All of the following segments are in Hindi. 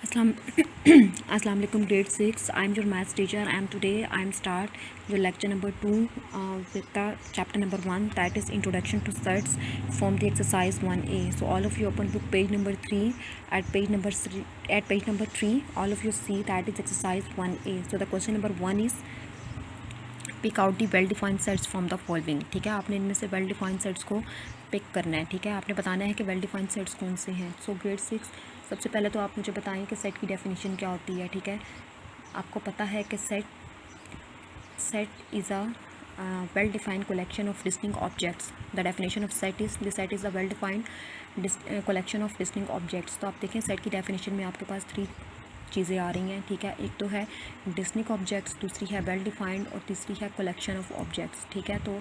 Aslam Assalamualaikum grade 6. I'm your maths teacher and today I'm start your lecture number 2 with the chapter number 1, that is introduction to sets from the exercise 1A. So all of you open book page number 3. At page number 3 all of you see that is exercise 1A. So the question number 1 is pick out the well defined sets from the following. ठीक है, आपने इनमें से वेल डिफाइंड सेट्स को पिक करना है. ठीक है, आपने बताना है कि वेल डिफाइंड सेट्स कौन से हैं. सो ग्रेड 6, सबसे पहले तो आप मुझे बताएं कि सेट की डेफिनेशन क्या होती है. ठीक है, आपको पता है कि set is a well defined collection of distinct objects. The definition of set is the set is a well defined collection of distinct objects. तो आप देखें सेट की डेफिनेशन में आपके पास 3 चीज़ें आ रही हैं. ठीक है, एक तो है डिस्टिंक्ट ऑब्जेक्ट्स, दूसरी है वेल डिफाइंड और तीसरी है कलेक्शन ऑफ ऑब्जेक्ट्स. ठीक है, तो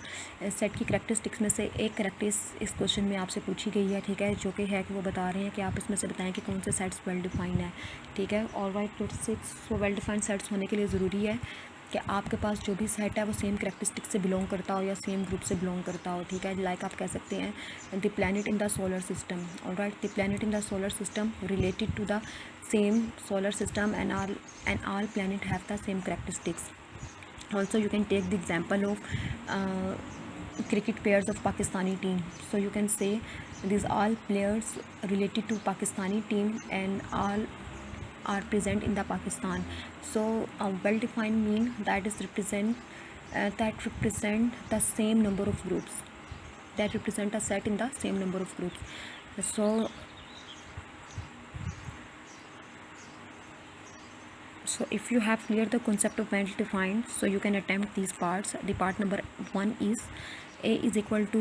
सेट की करैक्टरिस्टिक्स में से एक करैक्टरिस्टिक्स इस क्वेश्चन में आपसे पूछी गई है. ठीक है, जो कि है कि वो बता रहे हैं कि आप इसमें से बताएं कि कौन से सेट्स वेल डिफाइंड है. ठीक है, और right 6. So well defined sets होने के लिए ज़रूरी है कि आपके पास जो भी सेट है वो सेम करैक्टरिस्टिक से बिलोंग करता हो या सेम ग्रुप से बिलोंग करता हो. ठीक है, लाइक आप कह सकते हैं the planet in the solar system. Alright, the planet in the solar system related to the same solar system and all planet have the same characteristics. Also you can take the example of cricket players of Pakistani team. So you can say these all players related to Pakistani team and all are present in the Pakistan. So a well defined mean that is represent the same number of groups, that represent a set in the same number of groups. So if you have cleared the concept of well defined, so you can attempt these parts. The part number 1 is A is equal to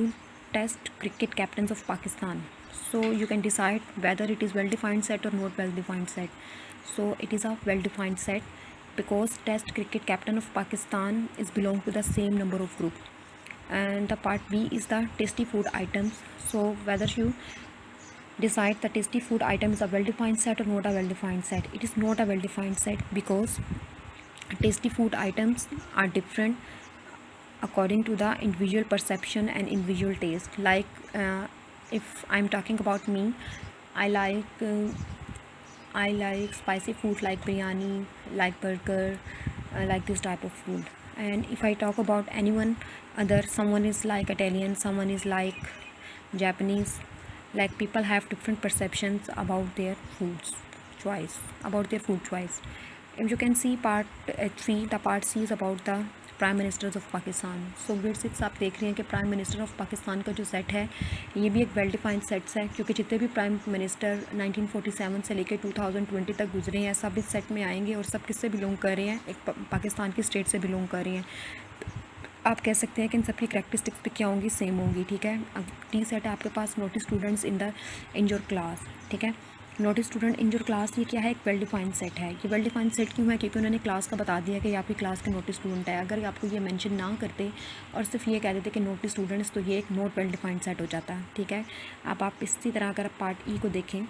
test cricket captains of Pakistan. So you can decide whether it is well defined set or not well defined set. So it is a well defined set because test cricket captain of Pakistan is belong to the same number of group. And the part B is the tasty food items. So whether you decide the tasty food item is a well defined set or not a well defined set. It is not a well defined set because tasty food items are different according to the individual perception and individual taste. Like if I'm talking about me, I like spicy food like biryani, like burger, like this type of food. And if I talk about anyone other, someone is like Italian, someone is like Japanese. Like people have different perceptions about their food choice. If you can see part 3, the part C is about the prime ministers of Pakistan. So grade 6 आप देख रहे हैं कि प्राइम मिनिस्टर ऑफ पाकिस्तान का जो सेट है ये भी एक वेल डिफाइंड सेट्स है, क्योंकि जितने भी प्राइम मिनिस्टर 1947 से लेकर 2020 तक गुजरे हैं सब इस सेट में आएंगे और सब किससे बिलोंग कर रहे हैं, एक पाकिस्तान की स्टेट से बिलोंग कर रहे हैं. आप कह सकते हैं कि इन सब की करैक्टरिस्टिक्स पे क्या होंगी, सेम होंगी. ठीक है, टी सेट है आपके पास notice students in your class. ठीक है, notice student in your class ये क्या है, एक वेल डिफाइंड सेट है. ये वेल डिफाइंड सेट क्यों है, क्योंकि उन्होंने क्लास का बता दिया कि ये आपकी क्लास के नोटिस स्टूडेंट है. अगर आपको ये मेंशन ना करते और सिर्फ ये कह देते कि नोटिस स्टूडेंट्स, तो ये एक नॉट वेल डिफाइंड सेट हो जाता. ठीक है, अब आप इसी तरह अगर पार्ट ई को देखें,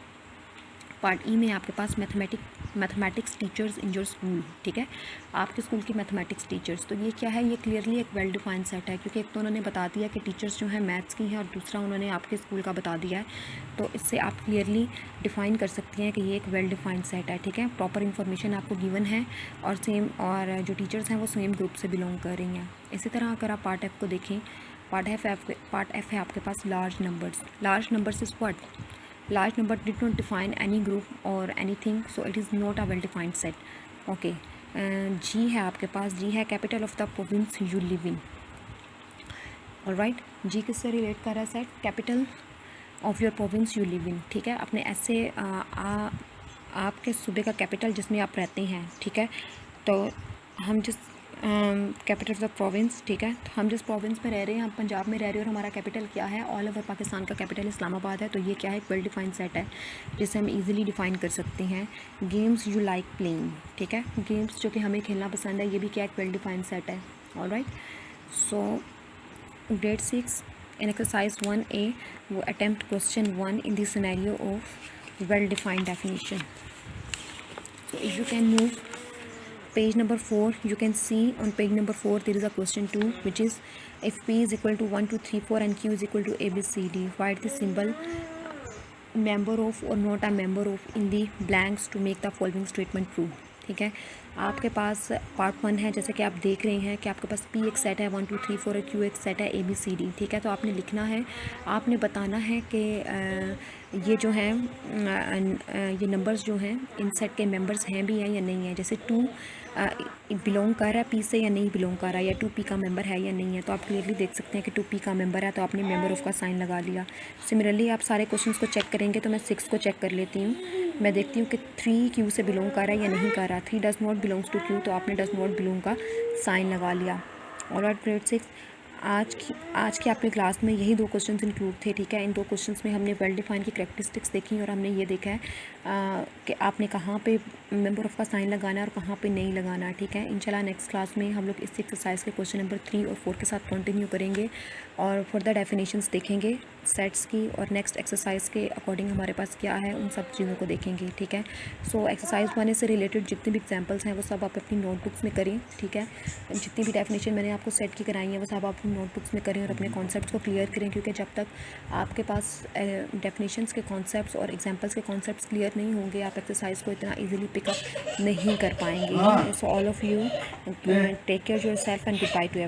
पार्ट ई में आपके पास mathematics teachers in your school. ठीक है, आपके स्कूल की मैथमेटिक्स टीचर्स, तो ये क्या है, ये क्लियरली एक वेल डिफाइंड सेट है, क्योंकि एक तो उन्होंने बता दिया कि टीचर्स जो हैं मैथ्स की हैं और दूसरा उन्होंने आपके स्कूल का बता दिया है. तो इससे आप क्लियरली डिफ़ाइन कर सकती हैं कि ये एक वेल डिफाइंड सेट है. ठीक है, प्रॉपर इन्फॉर्मेशन आपको गिवन है और जो टीचर्स हैं वो सेम ग्रुप से बिलोंग कर रही हैं. इसी तरह अगर आप पार्ट एफ को देखें, पार्ट एफ है आपके पास large numbers is what, large number did not define any group or anything, so it is not a well defined set. Okay, G है आपके पास, G है capital of the province you live in. Alright, G किससे रिलेट कर रहा है set, capital of your province you live in. ठीक है, अपने ऐसे आपके सूबे का कैपिटल जिसमें आप रहते हैं. ठीक है, तो हम जिस कैपिटल ऑफ द प्रोविंस, ठीक है, तो हम जिस प्रोविंस में रह रहे हैं, हम पंजाब में रह रहे हैं और हमारा कैपिटल क्या है, ऑल ओवर पाकिस्तान का कैपिटल इस्लामाबाद है. तो ये क्या है, एक वेल डिफाइंड सेट है जिसे हम इजीली डिफाइन कर सकते हैं. Games you like playing. ठीक है, गेम्स जो कि हमें खेलना पसंद है, ये भी क्या एक वेल डिफाइंड सेट है. ऑलराइट, सो ग्रेड 6 इन एक्सरसाइज 1A वो attempt question 1 in the scenario of well defined definition. So if you can move page number 4, you can see on page number 4 there is a question 2, which is if P is equal to 1 2 3 4 and Q is equal to ABCD, write the symbol member of or not a member of in the blanks to make the following statement true. ठीक है, आपके पास पार्ट 1 है, जैसे कि आप देख रहे हैं कि आपके पास P एक सेट है, 1 2 3 4 Q एक सेट है, ABCD। ठीक है, तो आपने लिखना है, आपने बताना है कि ये जो हैं ये नंबर्स जो हैं इन सेट के मेंबर्स हैं भी हैं या नहीं है। जैसे 2 बिलोंग कर रहा है P से या नहीं बिलोंग कर रहा है, या 2P का मेंबर है या नहीं है। तो आप क्लियरली देख सकते हैं कि 2P का मेंबर है, तो आपने मेंबर ऑफ का साइन लगा लिया। सिमिलरली आप सारे क्वेश्चंस को चेक करेंगे, तो मैं 6 को चेक कर लेती हूँ। मैं देखती हूँ कि 3 Q से बिलोंग कर रहा है या नहीं कर रहा। 3 does not belongs to Q, तो आपने डज़ नॉट बिलोंग का साइन लगा लिया। ऑलराइट ग्रेड 6, आज की आपकी क्लास में यही 2 क्वेश्चंस इंक्लूड थे। ठीक है, इन 2 क्वेश्चंस में हमने वेल डिफाइन की कैरेक्टरिस्टिक्स देखी और हमने ये देखा है कि आपने कहाँ पे मेंबर ऑफ का साइन लगाना है और कहाँ पे नहीं लगाना। ठीक है, इंशाल्लाह नेक्स्ट क्लास में हम लोग इस एक्सरसाइज के क्वेश्चन नंबर 3 और 4 के साथ कंटिन्यू करेंगे और फर्दर डेफिनेशंस देखेंगे सेट्स की, और नेक्स्ट एक्सरसाइज के अकॉर्डिंग हमारे पास क्या है उन सब चीज़ों को देखेंगे। ठीक है, सो एक्सरसाइज 1 से रिलेटेड जितने भी एग्जाम्पल्स हैं वो सब आप अपनी नोटबुक्स में करें। ठीक है, जितनी भी डेफिनेशन मैंने आपको सेट की कराई है वो सब आप अपनी नोटबुक्स में करें और अपने कॉन्सेप्ट्स को क्लियर करें, क्योंकि जब तक आपके पास डेफिनेशंस के कॉन्सेप्ट्स और एग्जांपल्स के कॉन्सेप्ट्स क्लियर नहीं होंगे, आप एक्सरसाइज को इतना इजीली पिकअप नहीं कर पाएंगे। So all of you take care yourself and good bye to everyone.